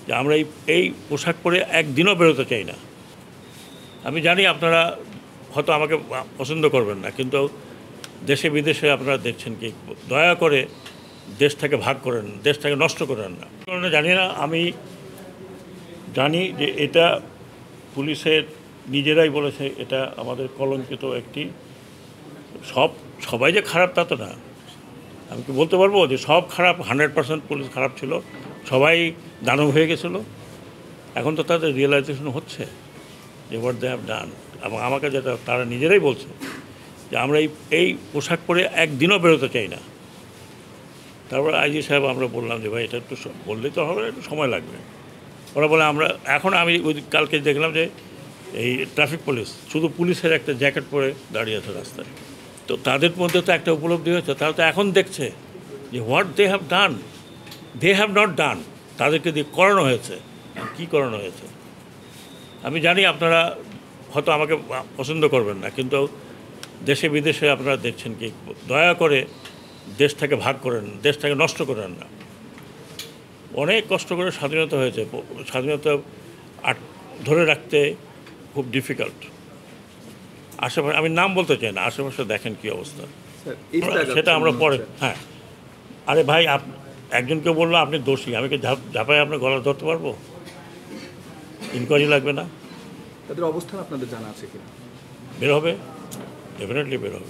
যে আমরা এই পোশাক পরে একদিনও বেরোতে চাই না। আমি জানি আপনারা হয়তো আমাকে পছন্দ করবেন না, কিন্তু দেশে বিদেশে আপনারা দেখছেন কি, দয়া করে দেশটাকে ভাগ করেন, দেশটাকে নষ্ট করেন না। কারণ জানি না, আমি জানি যে এটা পুলিশের নিজেরাই বলেছে এটা আমাদের কলঙ্কিত একটি, সবাই যে খারাপ তা তো না। আমি কি বলতে পারবো যে সব খারাপ? 100% পুলিশ খারাপ ছিল, সবাই দানব হয়ে গেছিলো। এখন তো তাদের রিয়েলাইজেশন হচ্ছে যে হোয়াট দে হ্যাভ ডান। এবং আমাকে যেটা তারা নিজেরাই বলছে যে আমরা এই পোশাক পরে একদিনও বেরোতে চাই না। তারপর আইজি সাহেব আমরা বললাম যে ভাই এটা একটু বললেই তো হবে, একটু সময় লাগবে। ওরা বলে আমরা এখন, আমি ওই কালকে দেখলাম যে এই ট্রাফিক পুলিশ, শুধু পুলিশের একটা জ্যাকেট পরে দাঁড়িয়ে আছে রাস্তায়। তো তাদের মধ্যে তো একটা উপলব্ধি হয়েছে, তারা তো এখন দেখছে যে what they have done, they have not done. তাদেরকে দিয়ে করানো হয়েছে, কী করানো হয়েছে। আমি জানি আপনারা হয়তো আমাকে পছন্দ করবেন না, কিন্তু দেশে বিদেশে আপনারা দেখছেন কি, দয়া করে দেশটাকে ভাগ করেন, দেশটাকে নষ্ট করেন না। অনেক কষ্ট করে স্বাধীনতা হয়েছে, স্বাধীনতা ধরে রাখতে খুব ডিফিকাল্ট। আশেপাশে আমি নাম বলতে চাই না, আশেপাশে দেখেন কি অবস্থা, সেটা আমরা পরে। হ্যাঁ, আরে ভাই, একজনকে বললো আপনি দোষী, আমি কি ঝাঁপাই আপনার গলা ধরতে পারবো? ইনকোয়ারি লাগবে না? তাদের অবস্থান আপনাদের জানা আছে কিনা? বের হবে, ডেফিনেটলি বের হবে।